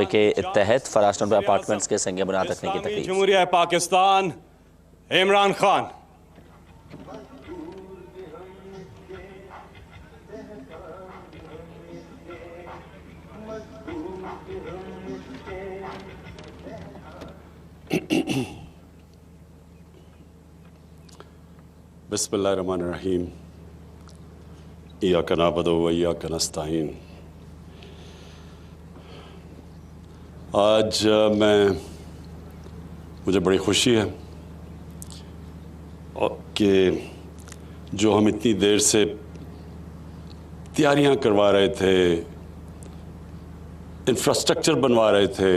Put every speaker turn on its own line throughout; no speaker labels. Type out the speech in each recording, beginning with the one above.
کے تحت Farash town apartments کے سنگ بنیاد رکھنے کی تقریب۔
جمہوریہ پاکستان عمران خان۔ بسم اللہ الرحمن الرحیم۔ ایاک نعبد و ایاک نستعین۔ آج مجھے بڑی خوشی ہے کہ جو ہم اتنی دیر سے تیاریاں کروا رہے تھے، انفراسٹرکچر بنوا رہے تھے،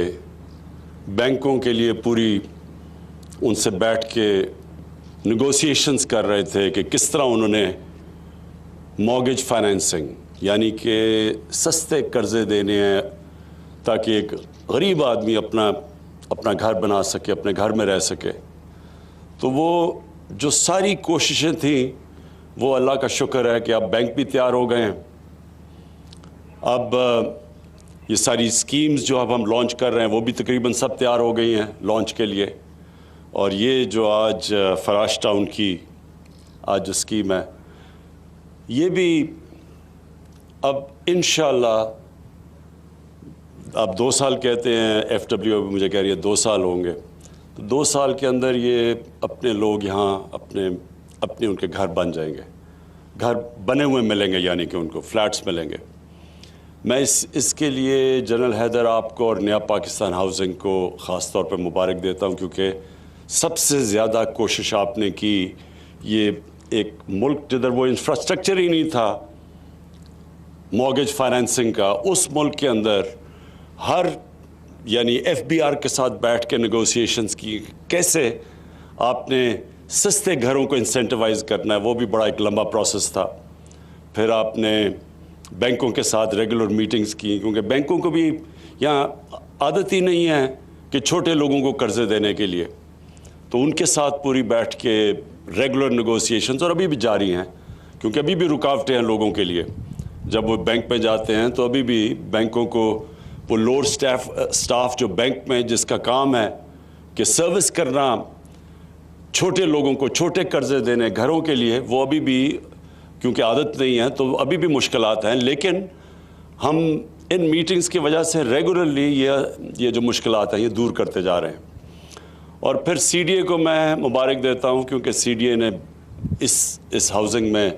بینکوں کے لیے پوری ان سے بیٹھ کے نیگوسیشنز کر رہے تھے کہ کس طرح انہوں نے مارگیج فائنینسنگ یعنی کہ سستے قرضے دینے ہیں تاکہ ایک غریب آدمی اپنا گھر بنا سکے، اپنے گھر میں رہ سکے۔ تو وہ جو ساری کوششیں تھیں وہ اللہ کا شکر ہے کہ اب بینک بھی تیار ہو گئے ہیں۔ اب یہ ساری اسکیمز جو اب ہم لانچ کر رہے ہیں وہ بھی تقریباً سب تیار ہو گئی ہیں لانچ کے لیے۔ اور یہ جو آج فراش ٹاؤن کی آج جو اسکیم ہے یہ بھی اب انشاءاللہ اب 2 سال کہتے ہیں، ایف ڈبلیو مجھے کہہ رہی ہے 2 سال ہوں گے، تو 2 سال کے اندر یہ اپنے لوگ یہاں اپنے ان کے گھر بن جائیں گے، گھر بنے ہوئے ملیں گے، یعنی کہ ان کو فلیٹس ملیں گے۔ میں اس کے لیے جنرل حیدر آپ کو اور نیا پاکستان ہاؤسنگ کو خاص طور پہ مبارک دیتا ہوں، کیونکہ سب سے زیادہ کوشش آپ نے کی۔ یہ ایک ملک جدھر وہ انفراسٹرکچر ہی نہیں تھا مارگیج فائنینسنگ کا، اس ملک کے اندر یعنی ایف بی آر کے ساتھ بیٹھ کے نیگوسیشنز کی، کیسے آپ نے سستے گھروں کو انسینٹیوائز کرنا ہے، وہ بھی بڑا ایک لمبا پروسیس تھا۔ پھر آپ نے بینکوں کے ساتھ ریگولر میٹنگز کی، کیونکہ بینکوں کو بھی یہاں عادت ہی نہیں ہے کہ چھوٹے لوگوں کو قرضے دینے کے لیے، تو ان کے ساتھ پوری بیٹھ کے ریگولر نیگوسیشنز، اور ابھی بھی جاری ہیں، کیونکہ ابھی بھی رکاوٹیں ہیں لوگوں کے لیے۔ جب وہ بینک میں جاتے ہیں تو ابھی بھی بینکوں کو وہ لوڈ سٹاف جو بینک میں جس کا کام ہے کہ سروس کرنا چھوٹے لوگوں کو، چھوٹے قرضے دینے گھروں کے لیے، وہ ابھی بھی کیونکہ عادت نہیں ہے تو ابھی بھی مشکلات ہیں۔ لیکن ہم ان میٹنگز کی وجہ سے ریگولرلی یہ جو مشکلات ہیں یہ دور کرتے جا رہے ہیں۔ اور پھر سی ڈی اے کو میں مبارک دیتا ہوں، کیونکہ سی ڈی اے نے اس ہاؤسنگ میں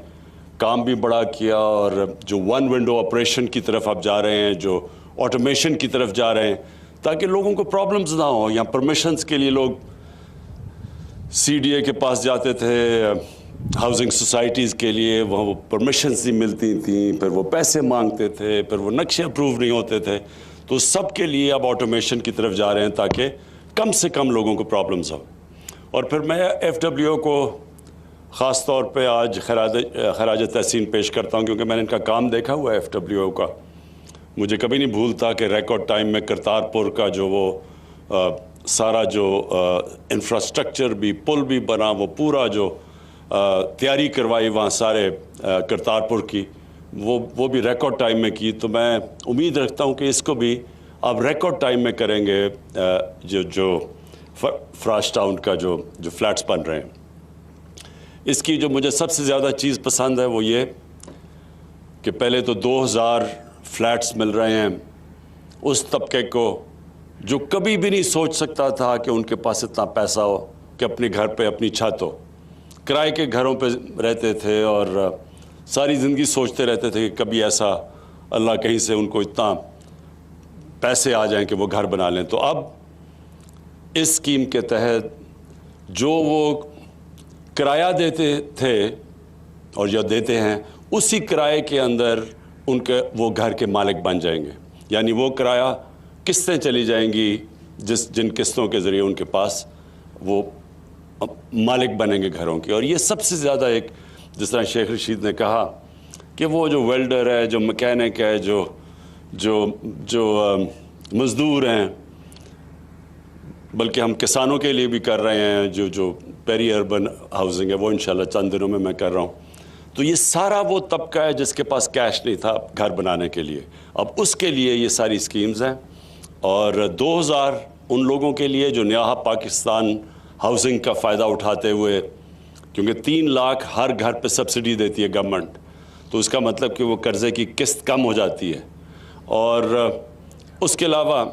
کام بھی بڑا کیا، اور جو ون ونڈو آپریشن کی طرف آپ جا رہے ہیں، جو آٹومیشن کی طرف جا رہے ہیں، تاکہ لوگوں کو پرابلمز نہ ہوں۔ یا پرمیشنز کے لیے لوگ سی ڈی اے کے پاس جاتے تھے، ہاؤسنگ سوسائٹیز کے لیے، وہاں وہ پرمیشنز نہیں ملتی تھیں، پھر وہ پیسے مانگتے تھے، پھر وہ نقشے اپروو نہیں ہوتے تھے۔ تو سب کے لیے اب آٹومیشن کی طرف جا رہے ہیں تاکہ کم سے کم لوگوں کو پرابلمز ہوں۔ اور پھر میں ایف ڈبلیو کو خاص طور پہ آج خراج تحسین پیش کرتا ہوں، کیونکہ میں نے ان کا کام دیکھا ہوا ہے ایف ڈبلیو کا۔ مجھے کبھی نہیں بھولتا کہ ریکارڈ ٹائم میں کرتارپور کا جو وہ سارا جو انفراسٹرکچر بھی، پل بھی بنا، وہ پورا جو تیاری کروائی وہاں سارے کرتارپور کی، وہ بھی ریکارڈ ٹائم میں کی۔ تو میں امید رکھتا ہوں کہ اس کو بھی آپ ریکارڈ ٹائم میں کریں گے، جو فراش ٹاؤن کا جو فلیٹس بن رہے ہیں۔ اس کی جو مجھے سب سے زیادہ چیز پسند ہے وہ یہ کہ پہلے تو 2000 فلیٹس مل رہے ہیں اس طبقے کو جو کبھی بھی نہیں سوچ سکتا تھا کہ ان کے پاس اتنا پیسہ ہو کہ اپنے گھر پہ اپنی چھت ہو۔ کرائے کے گھروں پہ رہتے تھے اور ساری زندگی سوچتے رہتے تھے کہ کبھی ایسا اللہ کہیں سے ان کو اتنا پیسے آ جائیں کہ وہ گھر بنا لیں۔ تو اب اس اسکیم کے تحت جو وہ کرایہ دیتے تھے اور جو دیتے ہیں، اسی کرائے کے اندر وہ گھر کے مالک بن جائیں گے، یعنی وہ کرایہ قسطیں چلی جائیں گی، جن قسطوں کے ذریعے ان کے پاس وہ مالک بنیں گے گھروں کی۔ اور یہ سب سے زیادہ ایک، جس طرح شیخ رشید نے کہا کہ وہ جو ویلڈر ہے، جو مکینک ہے، جو مزدور ہیں، بلکہ ہم کسانوں کے لیے بھی کر رہے ہیں، جو پیری اربن ہاؤسنگ ہے وہ انشاءاللہ چند دنوں میں کر رہا ہوں۔ تو یہ سارا وہ طبقہ ہے جس کے پاس کیش نہیں تھا گھر بنانے کے لیے، اب اس کے لیے یہ ساری اسکیمز ہیں۔ اور 2000 ان لوگوں کے لیے جو نیا پاکستان ہاؤسنگ کا فائدہ اٹھاتے ہوئے، کیونکہ 3 لاکھ ہر گھر پہ سبسڈی دیتی ہے گورنمنٹ، تو اس کا مطلب کہ وہ قرضے کی قسط کم ہو جاتی ہے. اور اس کے علاوہ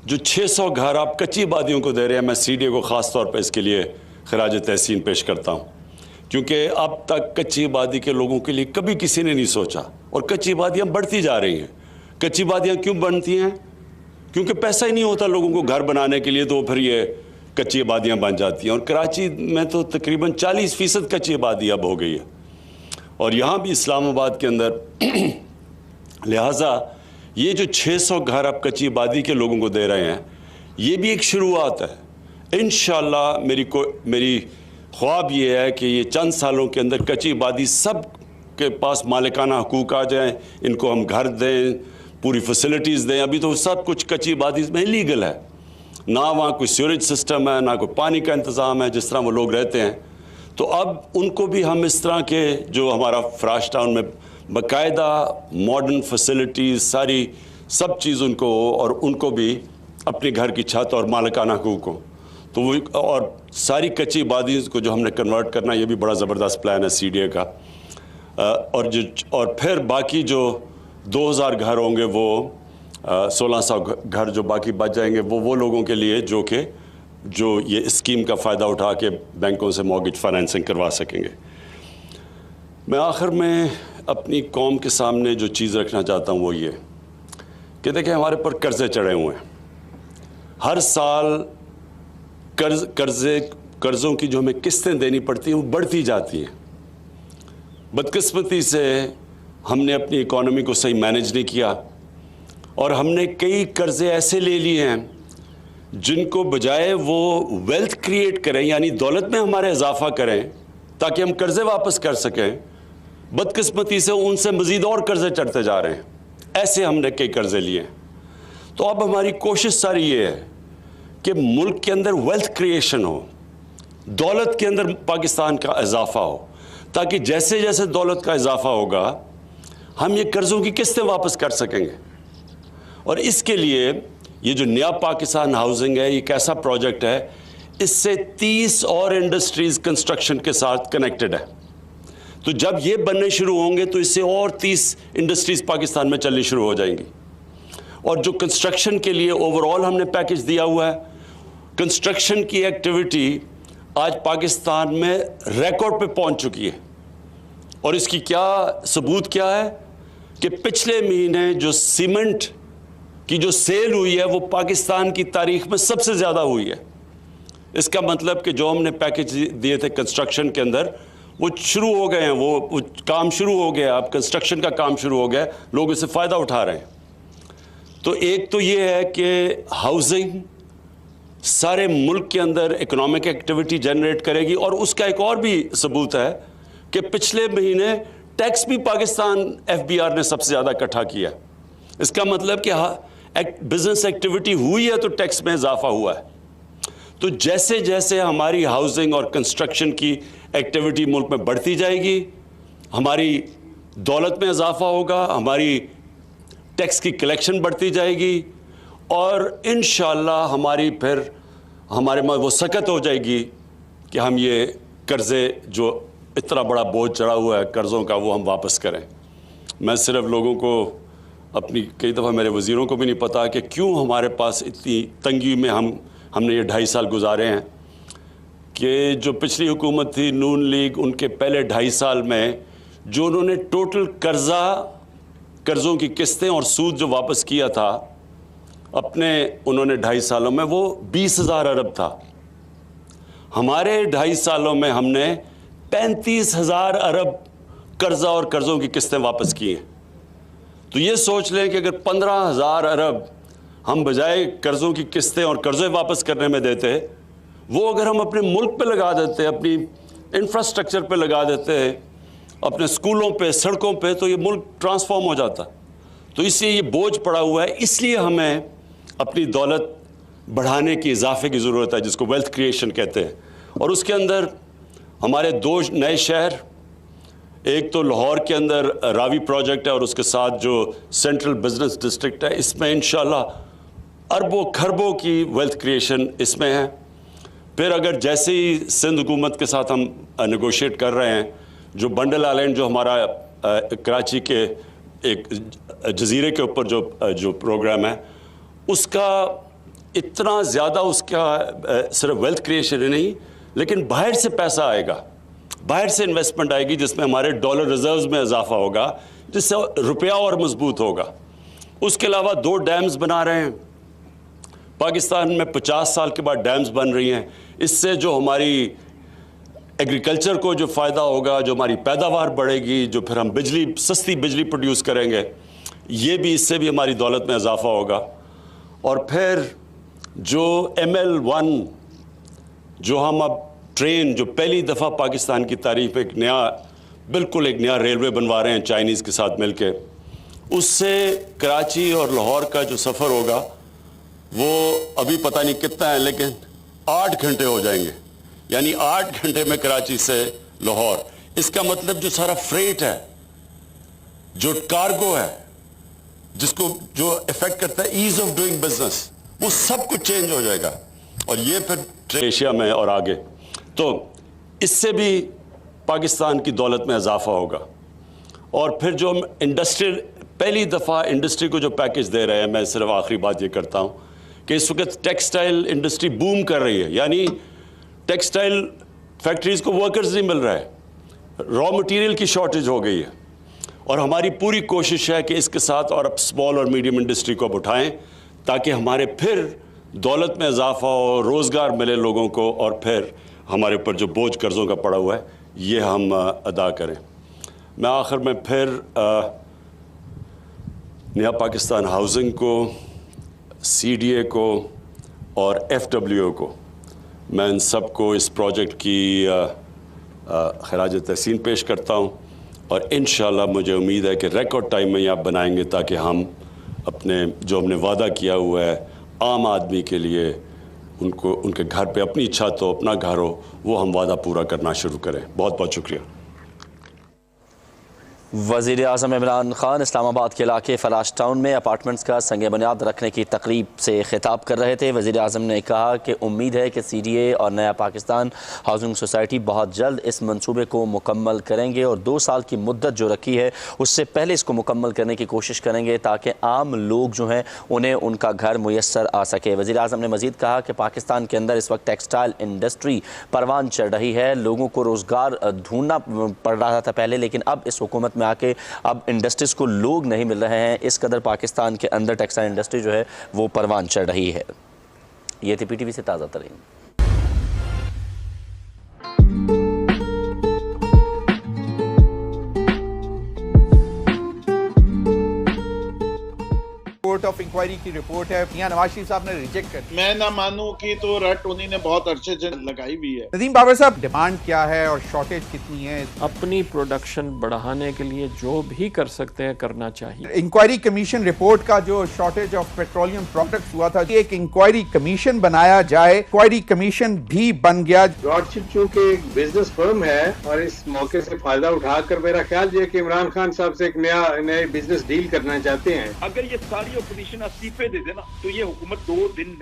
جو 600 گھر آپ کچی آبادیوں کو دے رہے ہیں، میں سی ڈی اے کو خاص طور پہ اس کے لیے خراج تحسین پیش کرتا ہوں، کیونکہ اب تک کچی آبادی کے لوگوں کے لیے کبھی کسی نے نہیں سوچا، اور کچی آبادیاں بڑھتی جا رہی ہیں. کچی آبادیاں کیوں بنتی ہیں؟ کیونکہ پیسہ ہی نہیں ہوتا لوگوں کو گھر بنانے کے لیے، تو پھر یہ کچی آبادیاں بن جاتی ہیں. اور کراچی میں تو تقریباً 40% کچی آبادی اب ہو گئی ہے، اور یہاں بھی اسلام آباد کے اندر. لہٰذا یہ جو 600 گھر آپ کچی آبادی کے لوگوں کو دے رہے ہیں، یہ بھی ایک شروعات ہے. انشاءاللہ میری خواب یہ ہے کہ یہ چند سالوں کے اندر کچی آبادی سب کے پاس مالکانہ حقوق آ جائیں، ان کو ہم گھر دیں، پوری فیسلٹیز دیں. ابھی تو سب کچھ کچی آبادی میں انلیگل ہے، نہ وہاں کوئی سیوریج سسٹم ہے، نہ کوئی پانی کا انتظام ہے جس طرح وہ لوگ رہتے ہیں. تو اب ان کو بھی ہم اس طرح کے جو ہمارا فراش ٹاؤن میں باقاعدہ ماڈرن فیسلٹیز ساری سب چیز ان کو ہو، اور ان کو بھی اپنے گھر کی چھت اور مالکانہ حقوق ہو. تو وہ اور ساری کچی آبادی کو جو ہم نے کنورٹ کرنا، یہ بھی بڑا زبردست پلان ہے سی ڈی اے کا. اور پھر باقی جو 2000 گھر ہوں گے، وہ 1600 گھر جو باقی بچ جائیں گے، وہ لوگوں کے لیے جو یہ اسکیم کا فائدہ اٹھا کے بینکوں سے مارگیج فائنینسنگ کروا سکیں گے. میں آخر میں اپنی قوم کے سامنے جو چیز رکھنا چاہتا ہوں وہ یہ کہ دیکھیں، ہمارے پر قرضے چڑھے ہوئے ہیں. ہر سال قرضوں کی جو ہمیں قسطیں دینی پڑتی ہیں وہ بڑھتی جاتی ہیں. بدقسمتی سے ہم نے اپنی اکانومی کو صحیح مینیج نہیں کیا، اور ہم نے کئی قرضے ایسے لے لیے ہیں جن کو بجائے وہ ویلتھ کریٹ کریں، یعنی دولت میں ہمارے اضافہ کریں تاکہ ہم قرضے واپس کر سکیں، بدقسمتی سے ان سے مزید اور قرضے چڑھتے جا رہے ہیں. ایسے ہم نے کئی قرضے لیے ہیں. تو اب ہماری کوشش ساری یہ ہے کہ ملک کے اندر ویلتھ کریشن ہو، دولت کے اندر پاکستان کا اضافہ ہو، تاکہ جیسے جیسے دولت کا اضافہ ہوگا ہم یہ قرضوں کی قسطیں واپس کر سکیں گے. اور اس کے لیے یہ جو نیا پاکستان ہاؤسنگ ہے، یہ ایک ایسا پروجیکٹ ہے، اس سے 30 اور انڈسٹریز کنسٹرکشن کے ساتھ کنیکٹڈ ہے. تو جب یہ بننے شروع ہوں گے تو اس سے اور 30 انڈسٹریز پاکستان میں چلنی شروع ہو جائیں گی. اور جو کنسٹرکشن کے لیے اوور آل ہم نے پیکج دیا ہوا ہے، کنسٹرکشن کی ایکٹیویٹی آج پاکستان میں ریکارڈ پہ پہنچ چکی ہے. اور اس کی کیا ثبوت کیا ہے کہ پچھلے مہینے جو سیمنٹ کی جو سیل ہوئی ہے وہ پاکستان کی تاریخ میں سب سے زیادہ ہوئی ہے. اس کا مطلب کہ جو ہم نے پیکج دیے تھے کنسٹرکشن کے اندر وہ شروع ہو گئے ہیں، وہ کام شروع ہو گیا، اب کنسٹرکشن کا کام شروع ہو گیا، لوگ اس سے فائدہ اٹھا رہے ہیں. تو ایک تو یہ ہے کہ ہاؤسنگ سارے ملک کے اندر اکنامک ایکٹیویٹی جنریٹ کرے گی. اور اس کا ایک اور بھی ثبوت ہے کہ پچھلے مہینے ٹیکس بھی پاکستان FBR نے سب سے زیادہ اکٹھا کیا. اس کا مطلب کہ بزنس ایکٹیویٹی ہوئی ہے تو ٹیکس میں اضافہ ہوا ہے. تو جیسے جیسے ہماری ہاؤسنگ اور کنسٹرکشن کی ایکٹیویٹی ملک میں بڑھتی جائے گی، ہماری دولت میں اضافہ ہوگا، ہماری ٹیکس کی کلیکشن بڑھتی جائے گی، اور انشاءاللہ ہمارے وہ سکت ہو جائے گی کہ ہم یہ قرضے جو اتنا بڑا بوجھ چڑھا ہوا ہے قرضوں کا وہ ہم واپس کریں. میں صرف لوگوں کو اپنی کئی دفعہ میرے وزیروں کو بھی نہیں پتا کہ کیوں ہمارے پاس اتنی تنگی میں ہم نے یہ 2.5 سال گزارے ہیں، کہ جو پچھلی حکومت تھی نون لیگ، ان کے پہلے 2.5 سال میں جو انہوں نے ٹوٹل قرضوں کی قسطیں اور سود جو واپس کیا تھا انہوں نے 2.5 سالوں میں وہ 20,000 ارب تھا. ہمارے 2.5 سالوں میں ہم نے 35,000 ارب قرضہ اور قرضوں کی قسطیں واپس کی ہیں. تو یہ سوچ لیں کہ اگر 15,000 ارب ہم بجائے قرضوں کی قسطیں اور قرضے واپس کرنے میں دیتے، وہ اگر ہم اپنے ملک پہ لگا دیتے، اپنی انفراسٹرکچر پہ لگا دیتے، اپنے اسکولوں پہ، سڑکوں پہ، تو یہ ملک ٹرانسفارم ہو جاتا. تو اس لیے یہ بوجھ پڑا ہوا ہے. اس لیے ہمیں اپنی دولت بڑھانے کی، اضافے کی ضرورت ہے، جس کو ویلتھ کریشن کہتے ہیں. اور اس کے اندر ہمارے 2 نئے شہر، ایک تو لاہور کے اندر راوی پروجیکٹ ہے، اور اس کے ساتھ جو سینٹرل بزنس ڈسٹرکٹ ہے، اس میں انشاءاللہ اربوں خربوں کی ویلتھ کریشن اس میں ہے. پھر اگر جیسے ہی سندھ حکومت کے ساتھ ہم نیگوشیٹ کر رہے ہیں, جو بنڈل آئلینڈ جو ہمارا کراچی کے ایک جزیرے کے اوپر جو پروگرام ہے, اس کا اتنا زیادہ اس کا صرف ویلتھ کریشن ہی نہیں, لیکن باہر سے پیسہ آئے گا, باہر سے انویسٹمنٹ آئے گی, جس میں ہمارے ڈالر ریزروز میں اضافہ ہوگا, جس سے روپیہ اور مضبوط ہوگا. اس کے علاوہ 2 ڈیمز بنا رہے ہیں پاکستان میں, 50 سال کے بعد ڈیمز بن رہی ہیں. اس سے جو ہماری ایگریکلچر کو جو فائدہ ہوگا, جو ہماری پیداوار بڑھے گی, جو پھر ہم سستی بجلی پروڈیوس کریں گے, یہ بھی اس سے بھی ہماری دولت میں اضافہ ہوگا. اور پھر جو ML1 جو ہم اب ٹرین جو پہلی دفعہ پاکستان کی تاریخ میں بالکل ایک نیا ریلوے بنوا رہے ہیں چائنیز کے ساتھ مل کے, اس سے کراچی اور لاہور کا جو سفر ہوگا وہ ابھی پتہ نہیں کتنا ہے, لیکن 8 گھنٹے ہو جائیں گے. یعنی 8 گھنٹے میں کراچی سے لاہور. اس کا مطلب جو سارا فریٹ ہے, جو کارگو ہے, جس کو جو افیکٹ کرتا ہے ایز آف ڈوئنگ بزنس, وہ سب کچھ چینج ہو جائے گا. اور یہ پھر ایشیا میں اور آگے, تو اس سے بھی پاکستان کی دولت میں اضافہ ہوگا. اور پھر جو ہم انڈسٹریل پہلی دفعہ انڈسٹری کو جو پیکج دے رہے ہیں, میں صرف آخری بات یہ کرتا ہوں کہ اس وقت ٹیکسٹائل انڈسٹری بوم کر رہی ہے. یعنی ٹیکسٹائل فیکٹریز کو ورکرز نہیں مل رہا ہے, را مٹیریل کی شارٹیج ہو گئی ہے. اور ہماری پوری کوشش ہے کہ اس کے ساتھ اور اب اسمال اور میڈیم انڈسٹری کو اب اٹھائیں, تاکہ ہمارے پھر دولت میں اضافہ ہو, روزگار ملے لوگوں کو, اور پھر ہمارے اوپر جو بوجھ قرضوں کا پڑا ہوا ہے یہ ہم ادا کریں. میں آخر میں پھر نیا پاکستان ہاؤسنگ کو, CDA کو اور FWO کو, میں ان سب کو اس پروجیکٹ کی خراج تحسین پیش کرتا ہوں. اور انشاءاللہ مجھے امید ہے کہ ریکارڈ ٹائم میں یہ آپ بنائیں گے, تاکہ ہم اپنے جو ہم نے وعدہ کیا ہوا ہے عام آدمی کے لیے, ان کے گھر پہ اپنی چھت ہو, اپنا گھر ہو, وہ ہم وعدہ پورا کرنا شروع کریں. بہت بہت شکریہ.
وزیر اعظم عمران خان اسلام آباد کے علاقے فراش ٹاؤن میں اپارٹمنٹس کا سنگ بنیاد رکھنے کی تقریب سے خطاب کر رہے تھے. وزیر اعظم نے کہا کہ امید ہے کہ CDA اور نیا پاکستان ہاؤسنگ سوسائٹی بہت جلد اس منصوبے کو مکمل کریں گے, اور 2 سال کی مدت جو رکھی ہے اس سے پہلے اس کو مکمل کرنے کی کوشش کریں گے, تاکہ عام لوگ جو ہیں انہیں ان کا گھر میسر آ سکے. وزیر اعظم نے مزید کہا کہ پاکستان کے اندر اس وقت ٹیکسٹائل انڈسٹری پروان چڑھ رہی ہے. لوگوں کو روزگار ڈھونڈنا پڑ رہا تھا پہلے, لیکن اب اس حکومت میں آ کے اب انڈسٹریز کو لوگ نہیں مل رہے ہیں. اس قدر پاکستان کے اندر ٹیکسٹائل انڈسٹری جو ہے وہ پروان چڑھ رہی ہے. یہ تھی PTV سے تازہ ترین.
کورٹ آف انکوائری کی رپورٹ ہے, میاں نواز شریف صاحب نے ریجیکٹ کر دی.
میں نہ مانوں کی تو رٹ انہی نے بہت عرصے سے لگائی بھی ہے.
ندیم بابر صاحب, ڈیمانڈ کیا ہے اور شارٹیج کتنی ہے؟
اپنی پروڈکشن بڑھانے کے لیے جو بھی کر سکتے ہیں کرنا چاہیے.
انکوائری کمیشن رپورٹ کا جو شارٹیج آف پیٹرولیم پروڈکٹس ہوا تھا, ایک انکوائری کمیشن بنایا جائے. انکوائری کمیشن بھی بن گیا.
براڈ شپ چونکہ ایک بزنس فرم ہے اور اس موقع سے فائدہ اٹھا کر میرا خیال یہ کہ عمران خان صاحب سے ایک نئے بزنس ڈیل کرنا چاہتے ہیں.
اگر یہ ساری اپوزیشن استعفے دے دے نا تو یہ حکومت 2 دن